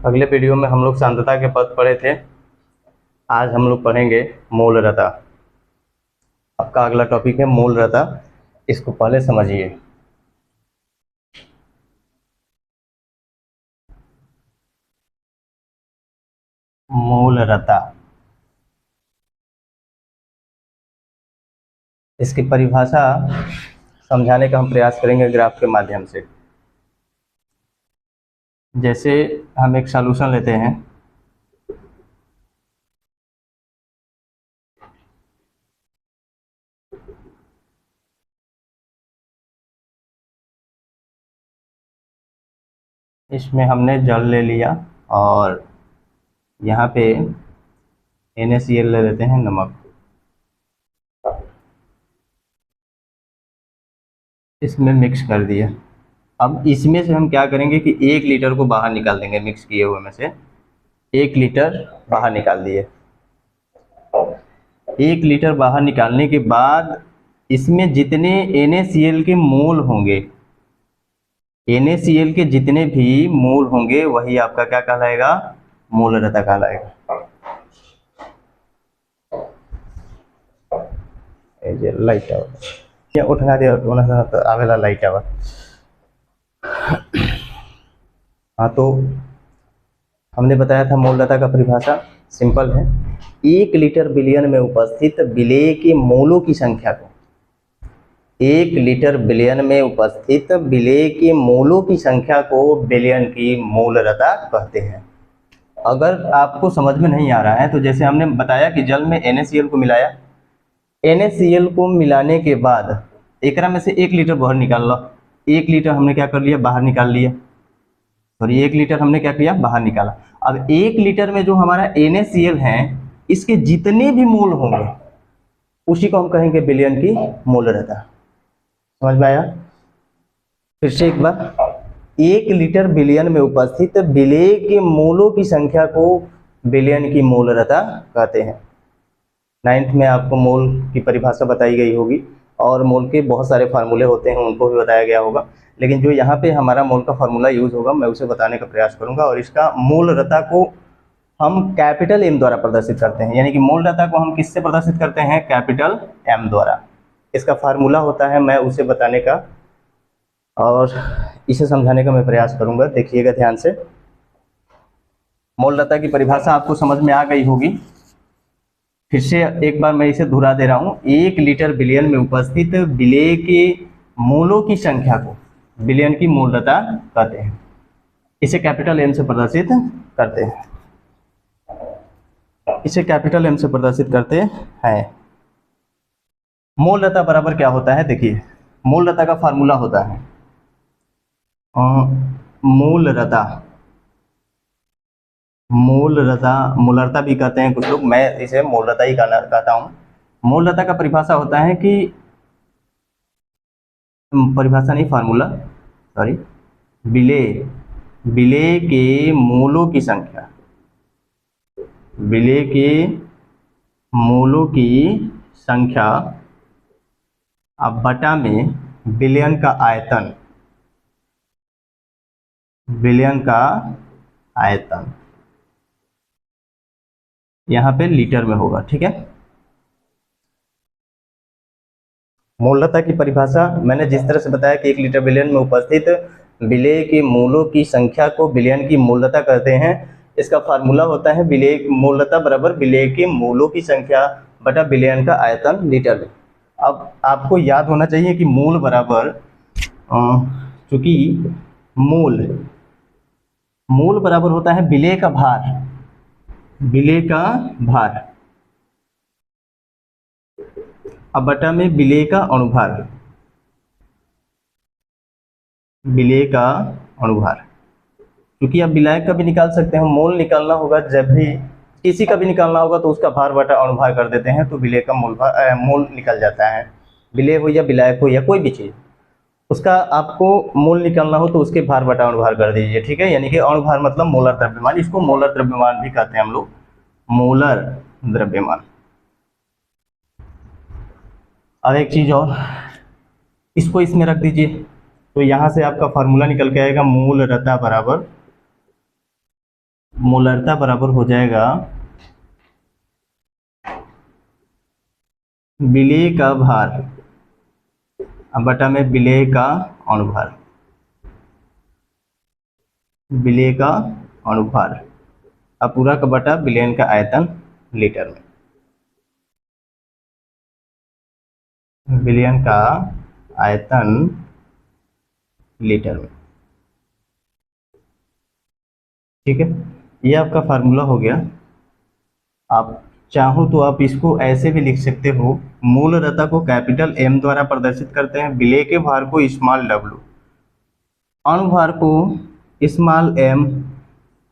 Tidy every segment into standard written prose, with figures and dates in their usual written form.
अगले वीडियो में हम लोग सांद्रता के पद पढ़े थे। आज हम लोग पढ़ेंगे मूलरता। आपका अगला टॉपिक है मूलरता। इसको पहले समझिए। मूलरता, इसकी परिभाषा समझाने का हम प्रयास करेंगे ग्राफ के माध्यम से। जैसे हम एक सॉल्यूशन लेते हैं, इसमें हमने जल ले लिया और यहाँ पे NaCl ले लेते हैं, नमक। इसमें मिक्स कर दिया। अब इसमें से हम क्या करेंगे कि 1 लीटर को बाहर निकाल देंगे। मिक्स किए हुए में से 1 लीटर बाहर निकाल दिए। 1 लीटर बाहर निकालने के बाद इसमें जितने NaCl के मोल होंगे, NaCl के जितने भी मोल होंगे वही आपका क्या कहलाएगा? मूलरता कहलाएगा। लाइट आवर उठा दे आवेला लाइट आवर। हाँ, तो हमने बताया था मूलरता का परिभाषा सिंपल है। 1 लीटर बिलियन में उपस्थित विलेय के मोलों की संख्या को 1 लीटर बिलियन में उपस्थित विलेय के मोलों की संख्या को बिलियन की मूलरता कहते हैं। अगर आपको समझ में नहीं आ रहा है तो जैसे हमने बताया कि जल में NaCl को मिलाया, NaCl को मिलाने के बाद एकरा में से 1 लीटर बाहर निकाल लो। 1 लीटर हमने क्या कर लिया? बाहर निकाल लिया। सॉरी, 1 लीटर हमने क्या किया? बाहर निकाला। अब 1 लीटर में जो हमारा NaCl है, इसके जितने भी मोल होंगे उसी को हम कहेंगे बिलियन की मूलरता। समझ में आया? फिर से एक बार, 1 लीटर बिलियन में उपस्थित विलेय के मोलों की संख्या को बिलियन की मूलरता कहते हैं। 9th में आपको मोल की परिभाषा बताई गई होगी और मोल के बहुत सारे फार्मूले होते हैं, उनको भी बताया गया होगा। लेकिन जो यहाँ पे हमारा मोल का फार्मूला यूज होगा मैं उसे बताने का प्रयास करूंगा। और इसका मूलरता को हम कैपिटल M द्वारा प्रदर्शित करते हैं, यानी कि मूलरता को हम किससे प्रदर्शित करते हैं? कैपिटल M द्वारा। इसका फार्मूला होता है, मैं उसे बताने का और इसे समझाने का मैं प्रयास करूंगा। देखिएगा ध्यान से। मूलरता की परिभाषा आपको समझ में आ गई होगी। फिर से एक बार मैं इसे दोहरा दे रहा हूं। 1 लीटर बिलियन में उपस्थित विलेय के मोलों की संख्या को बिलियन की मूलरता कहते हैं। इसे कैपिटल M से प्रदर्शित करते हैं। इसे कैपिटल M से प्रदर्शित करते हैं। मूलरता बराबर क्या होता है? देखिए, मूलरता का फार्मूला होता है मूलरता मूलरता भी कहते हैं कुछ लोग, मैं इसे मूलरता ही कहता हूँ। मूलरता का परिभाषा होता है कि परिभाषा नहीं, फार्मूला, सॉरी, विलेय के मोलों की संख्या, विलेय के मोलों की संख्या अब बटा में बिलियन का आयतन, बिलियन का आयतन यहाँ पे लीटर में होगा। ठीक है। मूलरता की परिभाषा मैंने जिस तरह से बताया कि 1 लीटर बिलियन में उपस्थित विलेय के मोलों की संख्या को बिलियन की मूलरता कहते हैं। इसका फार्मूला होता है विलेय मूलरता बराबर विलेय के मोलों की संख्या बटा बिलियन का आयतन लीटर में। अब आपको याद होना चाहिए कि मोल बराबर, चूंकि मोल बराबर होता है विलेय का भार, विलेय का भार अब बटा में विलेय का अणुभार, विलेय का अणुभार। क्योंकि आप विलायक का भी निकाल सकते हैं, मोल निकालना होगा, जब भी किसी का भी निकालना होगा तो उसका भार बटा अणुभार कर देते हैं तो विलेय का मोल निकल जाता है। विलेय हो या विलायक हो या कोई भी चीज, उसका आपको मोल निकालना हो तो उसके भार बटा अणुभार कर दीजिए। ठीक है। यानी कि अणुभार मतलब मोलर द्रव्यमान, इसको मोलर द्रव्यमान भी कहते हैं हम लोग, मोलर द्रव्यमान। अब एक चीज और, इसको इसमें रख दीजिए तो यहाँ से आपका फार्मूला निकल के आएगा मूलरता बराबर मोलरता बराबर हो जाएगा विलेय का भार अब बटा में विलेय का अनुभार, विलेय का अनुभार अब पूरा का बटा विलयन का आयतन लीटर में, विलयन का आयतन लीटर में। ठीक है, ये आपका फार्मूला हो गया। आप चाहो तो आप इसको ऐसे भी लिख सकते हो, मूलरता को कैपिटल एम द्वारा प्रदर्शित करते हैं, विलेय के भार को स्मॉल डब्ल्यू, अनुभार को स्मॉल एम,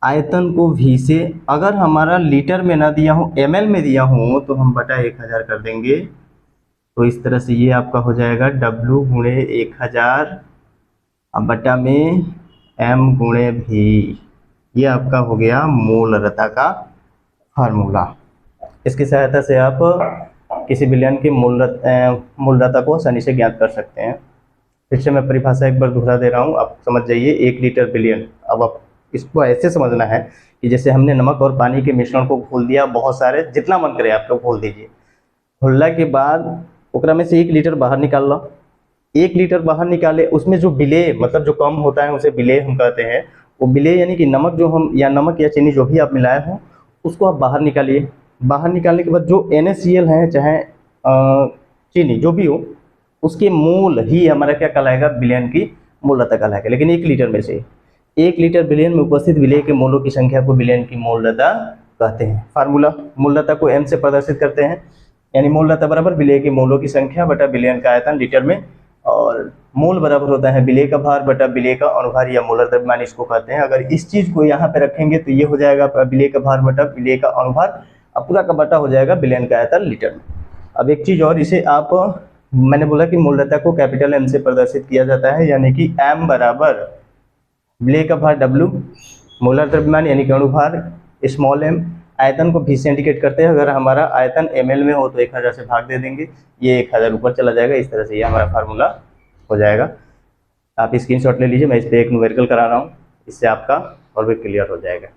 आयतन को वी से, अगर हमारा लीटर में ना दिया हो एमएल में दिया हो तो हम बटा 1000 कर देंगे। तो इस तरह से ये आपका हो जाएगा डब्ल्यू गुणे 1000 अब बटा में एम गुणे भी। ये आपका हो गया मूलरता का फार्मूला। इसकी सहायता से आप किसी विलयन की मूलरता को आसानी से ज्ञात कर सकते हैं। फिर से मैं परिभाषा एक बार दोहरा दे रहा हूँ, आप समझ जाइए। 1 लीटर विलयन, अब आप इसको ऐसे समझना है कि जैसे हमने नमक और पानी के मिश्रण को घोल दिया, बहुत सारे, जितना मन करे आप लोग घोल दीजिए। घोलने के बाद ओकरा में से 1 लीटर बाहर निकाल लो। 1 लीटर बाहर निकाले, उसमें जो विलेय मतलब जो कम होता है उसे विलेय हम कहते हैं। वो विलेय यानी कि नमक जो हम, या नमक या चीनी जो भी आप मिलाए हो उसको आप बाहर निकालिए। बाहर निकालने के बाद जो NaCl है, चाहे चीनी जो भी हो, उसके मूल ही हमारा क्या कहलाएगा, विलयन की मूलरता कहलाएगा। लेकिन 1 लीटर में से 1 लीटर विलयन में उपस्थित विलेय के मोलों की संख्या को विलयन की मूलरता कहते हैं। फार्मूला, मूलरता को m से प्रदर्शित करते हैं, यानी मूलरता बराबर विलेय के मोलों की संख्या बटा विलयन का आयतन लीटर में, और मूल बराबर होता है विलेय का भार बटा विलेय का अनुभार या मोलर द्रव्यमान इसको कहते हैं। अगर इस चीज को यहाँ पे रखेंगे तो ये हो जाएगा विलेय का भार बटा विलेय का अनुभार, अब पूरा का बटा हो जाएगा विलयन का आयतन लीटर में। अब एक चीज और, इसे आप, मैंने बोला कि मूलरता को कैपिटल एम से प्रदर्शित किया जाता है, यानी कि एम बराबर विलेय का भार डब्ल्यू, मोलर द्रव्यमान यानी कि अनुभार स्मॉल एम, आयतन को भी से इंडिकेट करते हैं। अगर हमारा आयतन ml में हो तो 1000 से भाग दे देंगे, ये 1000 ऊपर चला जाएगा। इस तरह से ये हमारा फार्मूला हो जाएगा। आप स्क्रीनशॉट ले लीजिए, मैं इस पर एक न्यूमेरिकल करा रहा हूँ, इससे आपका और भी क्लियर हो जाएगा।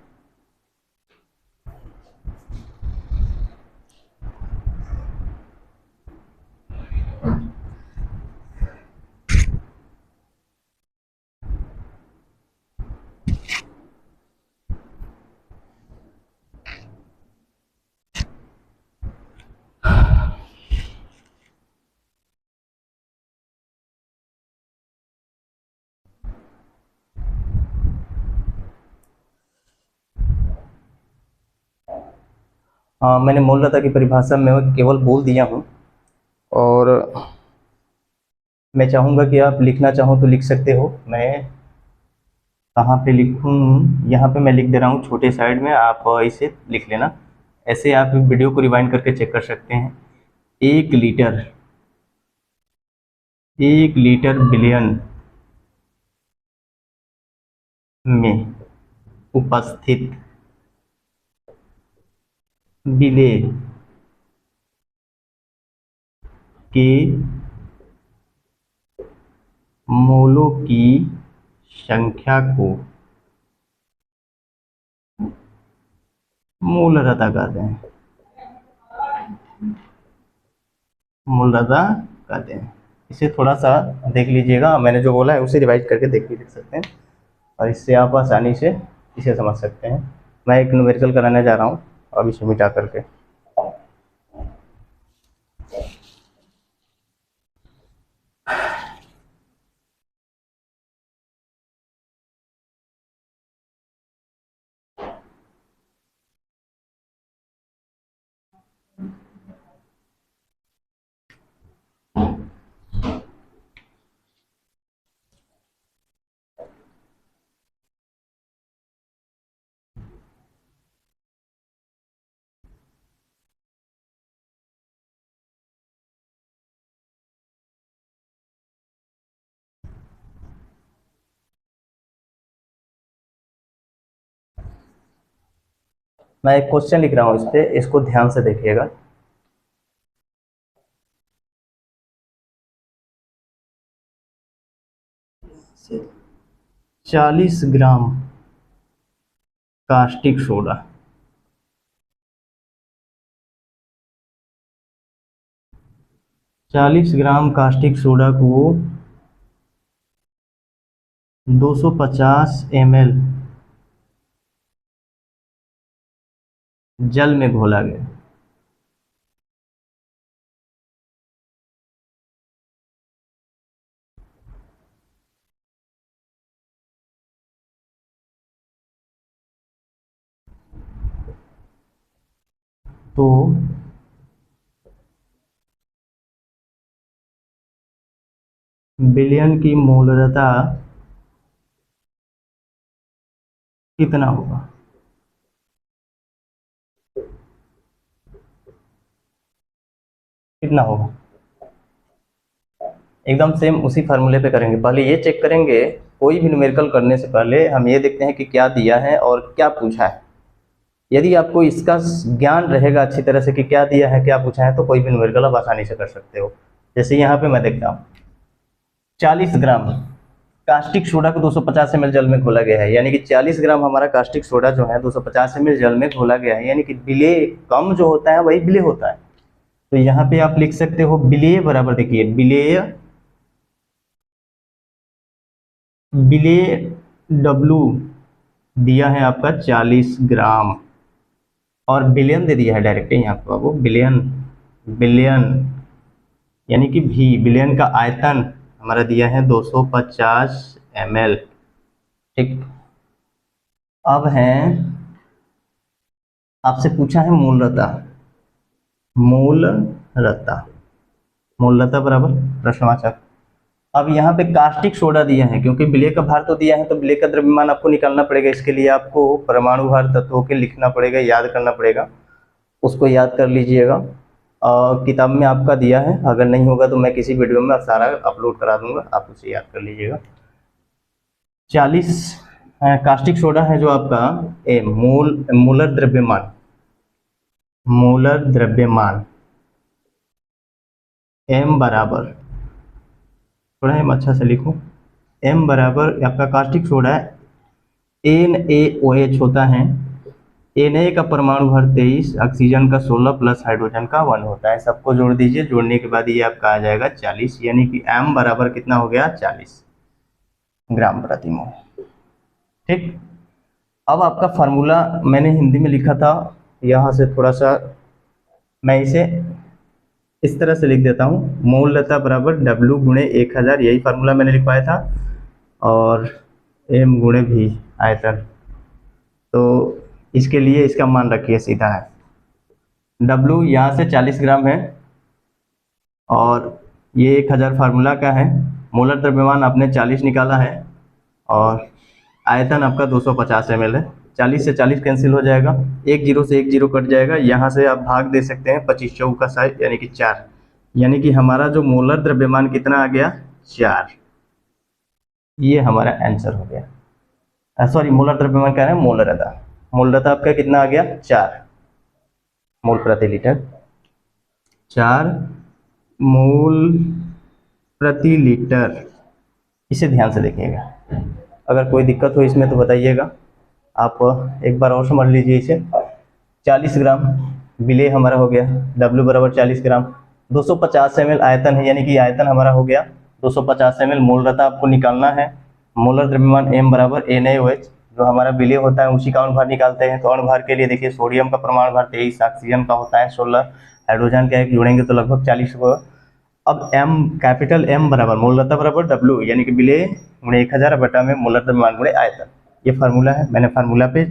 मैंने मूलरता की परिभाषा में केवल बोल दिया हूँ, और मैं चाहूँगा कि आप लिखना चाहो तो लिख सकते हो। मैं कहाँ पे लिखूँ, यहाँ पे मैं लिख दे रहा हूँ छोटे साइड में, आप इसे लिख लेना। ऐसे आप वीडियो को रिवाइंड करके चेक कर सकते हैं। 1 लीटर, 1 लीटर विलयन में उपस्थित विलेय के मोलों की संख्या को मूलरता कहते हैं, मूलरता कहते हैं। इसे थोड़ा सा देख लीजिएगा, मैंने जो बोला है उसे रिवाइज करके देख भी सकते हैं, और इससे आप आसानी से इसे समझ सकते हैं। मैं एक न्यूमेरिकल कराने जा रहा हूँ, अब इसे मिटा करके। मैं एक क्वेश्चन लिख रहा हूँ इस पे, इसको ध्यान से देखिएगा। से 40 ग्राम कास्टिक सोडा, 40 ग्राम कास्टिक सोडा को 250 ml जल में घोला गया। तो विलयन की मोलरता कितना होगा? कितना होगा? एकदम सेम उसी फार्मूले पे करेंगे। पहले ये चेक करेंगे, कोई भी न्यूमेरिकल करने से पहले हम ये देखते हैं कि क्या दिया है और क्या पूछा है। यदि आपको इसका ज्ञान रहेगा अच्छी तरह से कि क्या दिया है क्या पूछा है, तो कोई भी न्यूमेरिकल आप आसानी से कर सकते हो। जैसे यहाँ पे मैं देखता हूँ 40 ग्राम कास्टिक सोडा को 250 ml जल में घोला गया है, यानी कि 40 ग्राम हमारा कास्टिक सोडा जो है 250 ml जल में घोला गया है, यानी कि विलेय कम जो होता है वही विलेय होता है। तो यहाँ पे आप लिख सकते हो विलेय बराबर, देखिए विलेय विलेय W दिया है आपका 40 ग्राम और बिलियन दे दिया है डायरेक्ट यहाँ पे आपको बिलियन, बिलियन यानी कि भी बिलियन का आयतन हमारा दिया है 250 ml। ठीक, अब है आपसे पूछा है मूलरता, मूलरता, मूलरता बराबर प्रश्नवाचक। अब यहाँ पे कास्टिक सोडा दिया है, क्योंकि विलेय का भार तो दिया है तो विलेय का द्रव्यमान आपको निकालना पड़ेगा। इसके लिए आपको परमाणु भार तत्वों के लिखना पड़ेगा, याद करना पड़ेगा, उसको याद कर लीजिएगा। किताब में आपका दिया है, अगर नहीं होगा तो मैं किसी वीडियो में सारा अपलोड करा दूंगा, आप उसे याद कर लीजिएगा। 40 कास्टिक सोडा है जो आपका मूलर द्रव्यमान, मूलर द्रव्यमान m बराबर, थोड़ा m अच्छा से लिखो, m बराबर आपका कास्टिक सोडा NaOH होता है। Na का परमाणु भार 23, ऑक्सीजन का 16 प्लस हाइड्रोजन का 1 होता है। सबको जोड़ दीजिए, जोड़ने के बाद ये आपका आ जाएगा 40, यानी कि m बराबर कितना हो गया? 40 ग्राम प्रति मोल। ठीक, अब आपका फार्मूला मैंने हिंदी में लिखा था, यहाँ से थोड़ा सा मैं इसे इस तरह से लिख देता हूँ, मोललता बराबर W गुणे 1000, यही फार्मूला मैंने लिखवाया था, और m गुणे भी आयतन। तो इसके लिए इसका मान रखिए सीधा है, W यहाँ से 40 ग्राम है और ये 1000 फार्मूला का है। मोलर द्रव्यमान आपने 40 निकाला है और आयतन आपका 250 ml है। 40 से 40 कैंसिल हो जाएगा, एक जीरो से एक जीरो कट जाएगा, यहाँ से आप भाग दे सकते हैं 25 चौका 60 यानी कि 4, यानी कि हमारा जो मोलर द्रव्यमान कितना आ गया? 4। ये हमारा आंसर हो गया। सॉरी, मोलर द्रव्यमान कह रहे हैं, मोलरता, मोलरता आपका कितना आ गया? 4 मोल प्रति लीटर, 4 मोल प्रति लीटर। इसे ध्यान से देखिएगा, अगर कोई दिक्कत हो इसमें तो बताइएगा। आप एक बार और समझ लीजिए इसे। 40 ग्राम विलेय हमारा हो गया, W बराबर 40 ग्राम, 250 ml आयतन है, यानी कि आयतन हमारा हो गया 250 ml। मोलरता आपको निकालना है, मोलर द्रव्यमान m बराबर NaOH, जो हमारा विलेय होता है उसी का अणुभार निकालते हैं। तो अणुभार के लिए देखिए, सोडियम का परमाणु भार 23, ऑक्सीजन का होता है 16, हाइड्रोजन का एक जोड़ेंगे तो लगभग 40 होगा। अब m, कैपिटल M बराबर मोलरता बराबर W, यानी कि विलेय गुणे 1000 बटा में मोलर द्रव्यमान गुणे आयतन। ये फार्मूला है, मैंने फार्मूला पे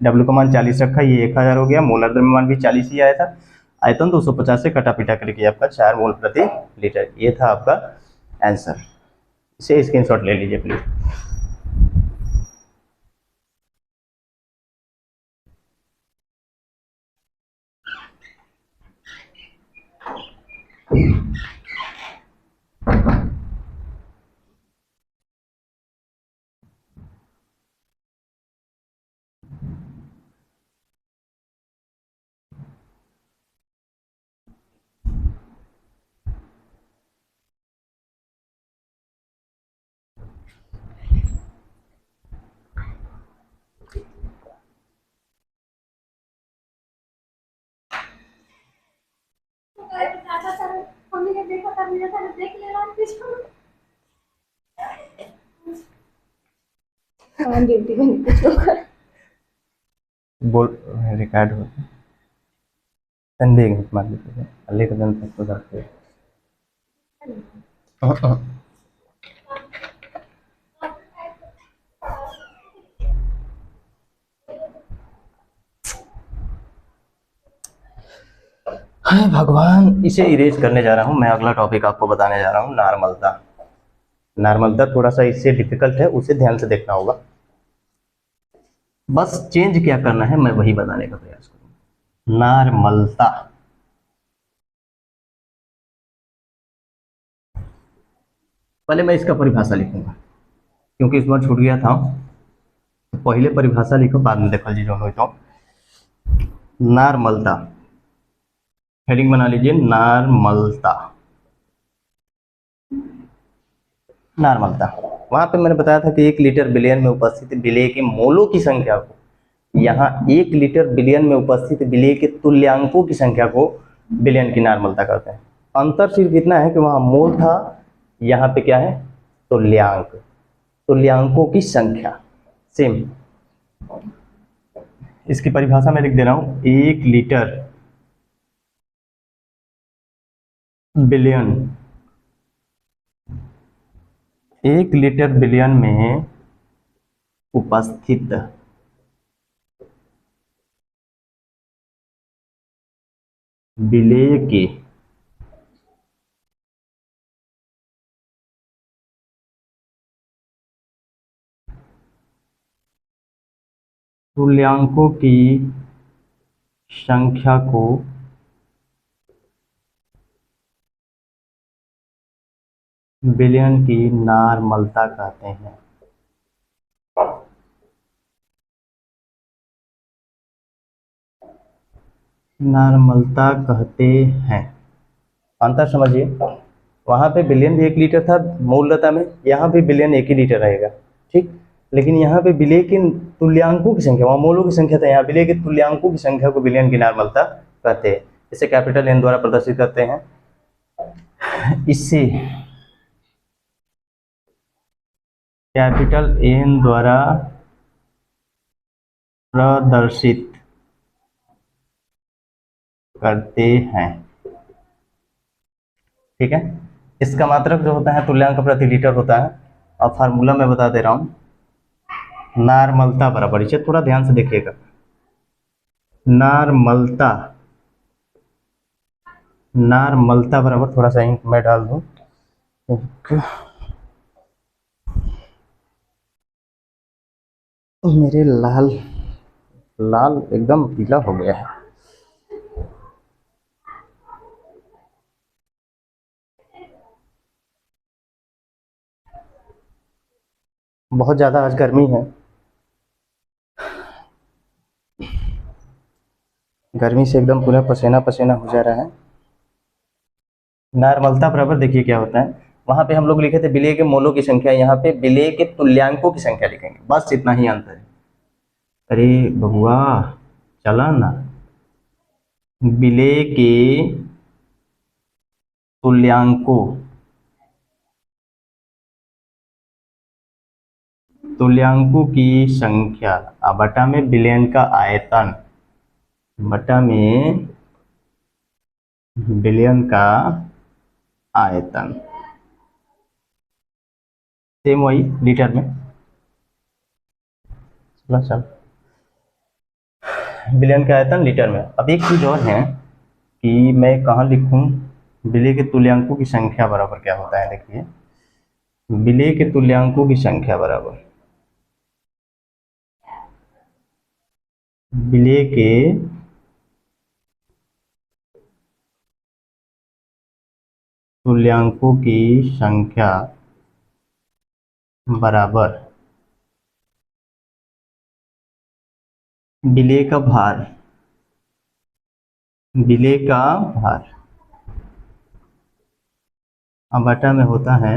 W का मान 40 रखा, ये 1000 हो गया, मोलर द्रव्यमान भी 40 ही आया था, आयतन 250 से कटा पिटा करके आपका 4 मोल प्रति लीटर। ये था आपका आंसर, इसे स्क्रीनशॉट ले लीजिए प्लीज। हाँ ड्यूटी में कुछ होगा। बोल रिकॉर्ड हो संडे मान लीजिए अल्ले का दिन तक तो जाते हाय भगवान, इसे इरेज करने जा रहा हूँ मैं। अगला टॉपिक आपको बताने जा रहा हूँ, नॉर्मलता। नॉर्मलता थोड़ा सा इससे डिफिकल्ट है, उसे ध्यान से देखना होगा। बस चेंज क्या करना है मैं वही बताने का प्रयास करूँगा। नॉर्मलता, पहले मैं इसका परिभाषा लिखूंगा क्योंकि इस बार छूट गया था। तो पहले परिभाषा लिखो, बाद में देखो जी जो हो तो। नॉर्मलता, हेडिंग बना लीजिए नॉर्मलता। नॉर्मलता, वहां पे मैंने बताया था कि 1 लीटर बिलियन में उपस्थित विलेय के मोलों की संख्या को, यहाँ 1 लीटर बिलियन में उपस्थित विलेय के तुल्यांकों की संख्या को बिलियन की नॉर्मलता कहते हैं। अंतर सिर्फ इतना है कि वहां मोल था, यहाँ पे क्या है, तुल्यांक, तुल्यांकों की संख्या सेम। इसकी परिभाषा मैं लिख दे रहा हूं, 1 लीटर बिलियन, 1 लीटर बिलियन में उपस्थित विलेय के तुल्यांकों की संख्या को बिलियन की नॉर्मलता कहते हैं। नॉर्मलता कहते हैं। अंतर समझिए, वहां पे बिलियन भी 1 लीटर था मूलता में, यहाँ भी बिलियन 1 ही लीटर रहेगा, ठीक। लेकिन यहाँ पे विलेय के तुल्यांकों की संख्या, वहाँ मोलों की संख्या था, यहाँ विलेय के तुल्यांकों की संख्या को बिलियन की नॉर्मलता कहते हैं। इसे कैपिटल एन द्वारा प्रदर्शित करते हैं। इससे कैपिटल एन द्वारा प्रदर्शित करते हैं, ठीक है। इसका मात्रक जो होता है तुल्यांक प्रति लीटर होता है। अब फार्मूला मैं बता दे रहा हूं, नॉर्मलता बराबर, इसे थोड़ा ध्यान से देखिएगा। नॉर्मलता, नॉर्मलता बराबर, थोड़ा सा इंक मैं डाल दूं, मेरे लाल लाल एकदम पीला हो गया है। बहुत ज़्यादा आज गर्मी है, गर्मी से एकदम पूरा पसीना पसीना हो जा रहा है। नॉर्मलता बराबर देखिए क्या होता है, वहां पे हम लोग लिखे थे विलेय के मोलों की संख्या, यहाँ पे विलेय के तुल्यांकों की संख्या लिखेंगे, बस इतना ही अंतर है। अरे बबुआ चला ना, विलेय के तुल्यांकों, तुल्यांकों की संख्या बटा में बिलियन का आयतन, बटा में बिलियन का आयतन, सेम वही लीटर में। चलो चल, बिलियन का आयतन लीटर में। अब एक चीज और है कि मैं कहाँ लिखूं, विलेय के तुल्यांकों की संख्या बराबर क्या होता है, देखिए विलेय के तुल्यांकों की संख्या बराबर विलेय के तुल्यांकों की संख्या बराबर विलेय का भार, विलेय का भार बटा में होता है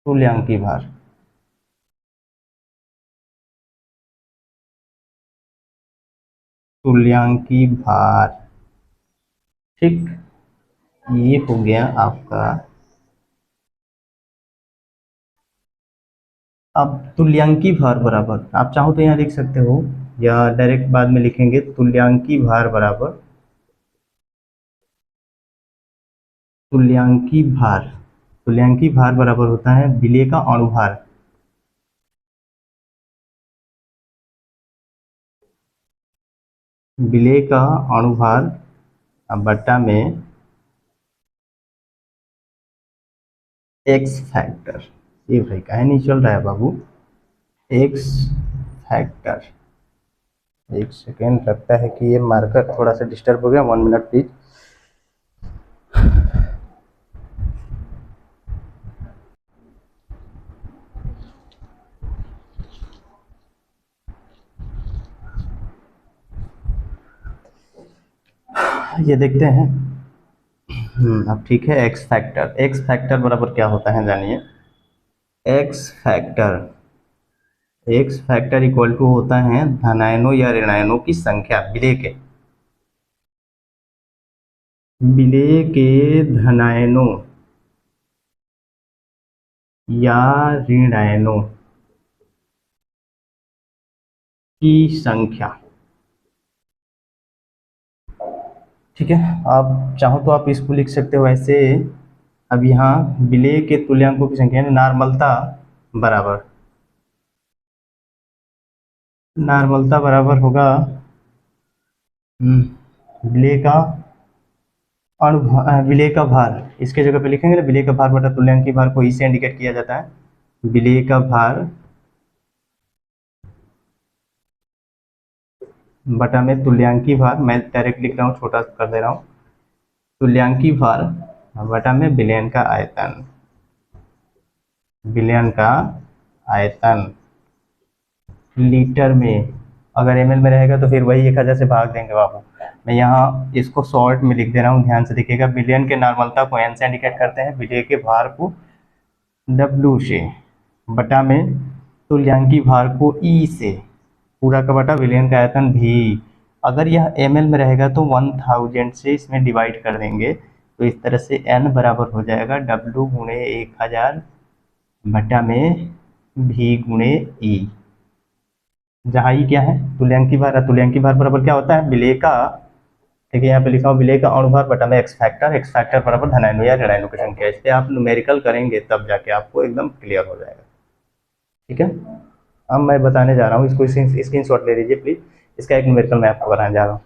तुल्यांकी भार। तुल्यांकी भार ठीक, ये हो गया आपका। अब तुल्यांकी भार बराबर, आप चाहो तो यहाँ लिख सकते हो या डायरेक्ट बाद में लिखेंगे। तुल्यांकी भार बराबर, तुल्यांकी भार, तुल्यांकी भार बराबर होता है विलेय का अणुभार। विलेय का अणुभार बट्टा में एक्स फैक्टर। ये भाई काहे नहीं चल रहा है बाबू, एक्स फैक्टर। एक सेकेंड, लगता है कि ये मार्कर थोड़ा सा डिस्टर्ब हो गया, 1 मिनट प्लीज। ये देखते हैं। अब ठीक है। एक्स फैक्टर, एक्स फैक्टर बराबर क्या होता है जानिए। X factor, X factor equal to होता है धनायनों या ऋणायनों की संख्या, विलेय के, विलेय के धनायनों या ऋणायनों की संख्या। ठीक है, आप चाहो तो आप इसको लिख सकते हो ऐसे। अब यहाँ विलेय के तुल्यांकों की संख्या, नार्मलता बराबर, नार्मलता बराबर होगा विलेय का विलेय का भार। इसके जगह पे लिखेंगे ना, विलेय का भार बटा तुल्यांकी भार को इससे इंडिकेट किया जाता है। विलेय का भार बटा में तुल्यांकी भार, मैं डायरेक्ट लिख रहा हूँ, छोटा कर दे रहा हूँ। तुल्यांकी भार बटा में विलयन का आयतन, विलयन का आयतन लीटर में। अगर एमएल में रहेगा तो फिर वही 1000 से भाग देंगे बाबू। मैं यहाँ इसको शॉर्ट में लिख दे रहा हूँ, ध्यान से देखिएगा। विलयन के नॉर्मलता को एन से इंडिकेट करते हैं, विलेय के भार को डब्ल्यू से, बटा में तुल्यांकी भार को ई से, पूरा का बटा विलयन का आयतन भी। अगर यह एमएल में रहेगा तो 1000 से इसमें डिवाइड कर देंगे, तो इस तरह से एन बराबर हो जाएगा डब्ल्यू गुणे 1000 बटा में भी गुणे ई, जहाँ ई क्या है तुल्यांकी भार। तुल्यांकी भार बराबर क्या होता है विलेय का, देखिए यहाँ पे लिखा हूँ विलेय का अणुभार बटा में एक्स फैक्टर, एक्स फैक्टर बराबर धनायनों या ऋणायनों की संख्या। इससे आप न्यूमेरिकल करेंगे तब जाके आपको एकदम क्लियर हो जाएगा। ठीक है, अब मैं बताने जा रहा हूँ, इसको स्क्रीन शॉट ले लीजिए प्लीज। इसका एक न्यूमेरिकल मैं आपको बताने जा रहा हूँ।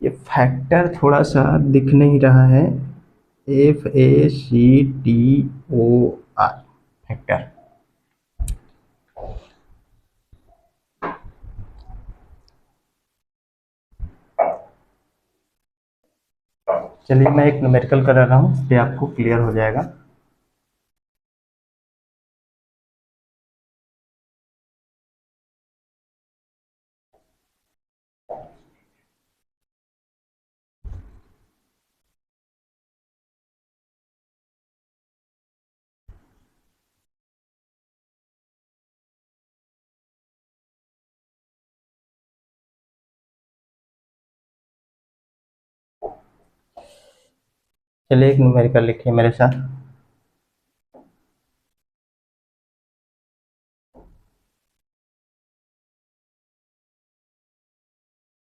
ये फैक्टर थोड़ा सा दिख नहीं रहा है, FACTOR, फैक्टर। चलिए मैं एक न्यूमेरिकल कर रहा हूँ, ये आपको क्लियर हो जाएगा। चलिए एक न्यूमेरिकल लिखिए मेरे साथ।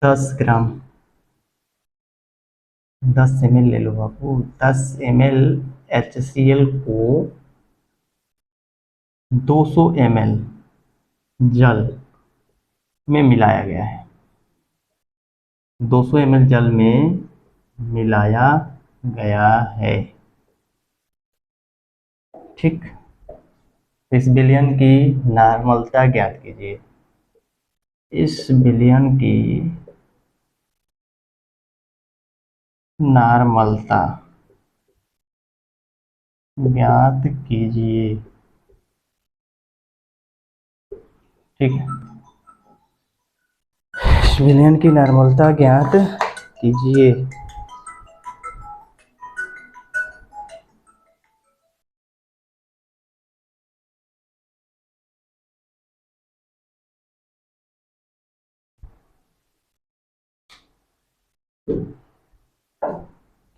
10 ग्राम, 10 ml ले लो बाबू, 10 ml HCl को 200 ml जल में मिलाया गया है, 200 ml जल में मिलाया गया है। ठीक, इस विलयन की नॉर्मलता ज्ञात कीजिए। इस विलयन की नॉर्मलता ज्ञात कीजिए। ठीक है, इस विलयन की नॉर्मलता ज्ञात कीजिए।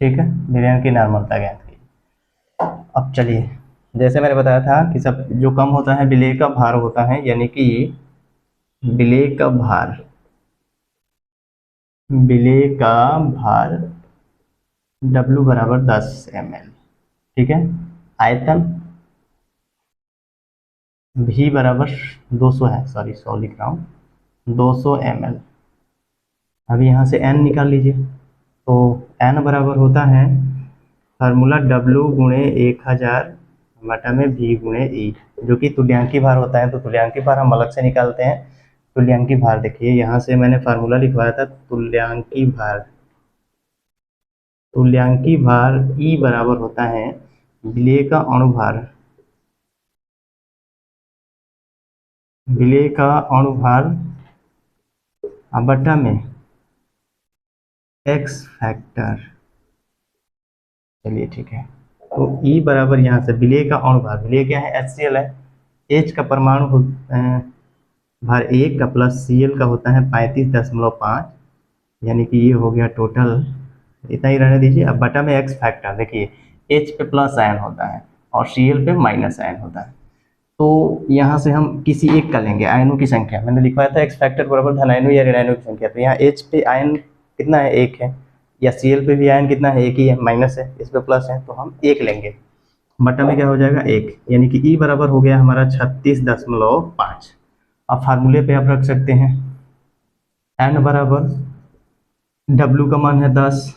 ठीक है, विलयन की नॉर्मलता ज्ञात की। अब चलिए, जैसे मैंने बताया था कि सब जो कम होता है विलेय का भार होता है, यानी कि विलेय का भार, विलेय का भार W बराबर 10 ml। ठीक है, आयतन V बराबर 200 है, सॉरी 100 लिख रहा हूँ, 200 ml। अभी यहाँ से n निकाल लीजिए, तो n बराबर होता है फार्मूला W गुणे 1000 बटा में V गुणे E, जो कि तुल्यांकी भार होता है। तो तुल्यांकी भार हम अलग से निकालते हैं। तुल्यांकी भार देखिए, यहाँ से मैंने फार्मूला लिखवाया था तुल्यांकी भार। तुल्यांकी भार E बराबर होता है विलेय का अणुभार, विलेय का अणुभार बटा में x फैक्टर। चलिए ठीक है, तो E बराबर यहाँ से विलेय का अणुभार, विलेय क्या है, HCl है, H का परमाणु भार 1 का प्लस Cl का होता है 35.5, यानी कि ये हो गया टोटल, इतना ही रहने दीजिए। अब बटा में x फैक्टर, देखिए H पे प्लस आयन होता है और Cl पे माइनस आयन होता है। तो यहाँ से हम किसी एक का लेंगे, आयनों की संख्या मैंने लिखवाया था x फैक्टर बराबर धनायनों या ऋणायनों की संख्या। तो यहाँ H पे आयन कितना है, 1 है, या Cl पे भी आयन कितना है, 1 ही है, माइनस है, इस पे प्लस है, तो हम 1 लेंगे। बटा में क्या हो जाएगा, 1, यानी कि E बराबर हो गया हमारा 36.5। अब फार्मूले पे आप रख सकते हैं, n बराबर W का मान है 10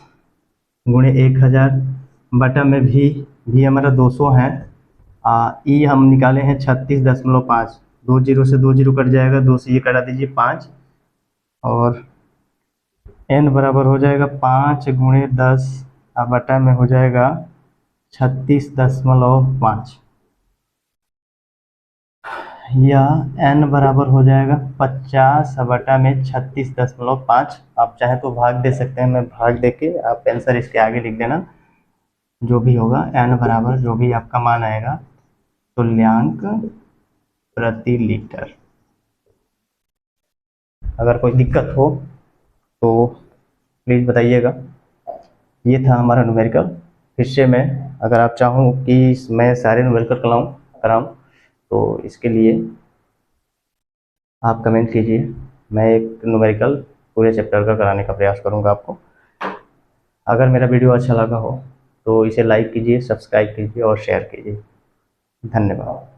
गुणे 1000 बटा में भी हमारा 200 है, ई हम निकाले हैं 36.5, 2 जीरो से 2 जीरो कट जाएगा, 2 से ये कटा दीजिए 5, और n बराबर हो जाएगा 5 गुणे 10 बटा में हो जाएगा 36.5, या n बराबर हो जाएगा 50 बटा में 36.5। आप चाहे तो भाग दे सकते हैं, मैं भाग दे के आप आंसर इसके आगे लिख देना, जो भी होगा n बराबर जो भी आपका मान आएगा तुल्यांक प्रति लीटर। अगर कोई दिक्कत हो तो प्लीज़ बताइएगा। ये था हमारा न्यूमेरिकल। फिर से मैं, अगर आप चाहूँ कि मैं सारे न्यूमेरिकल कराऊँ तो इसके लिए आप कमेंट कीजिए, मैं एक न्यूमेरिकल पूरे चैप्टर का कराने का प्रयास करूँगा आपको। अगर मेरा वीडियो अच्छा लगा हो तो इसे लाइक कीजिए, सब्सक्राइब कीजिए और शेयर कीजिए। धन्यवाद।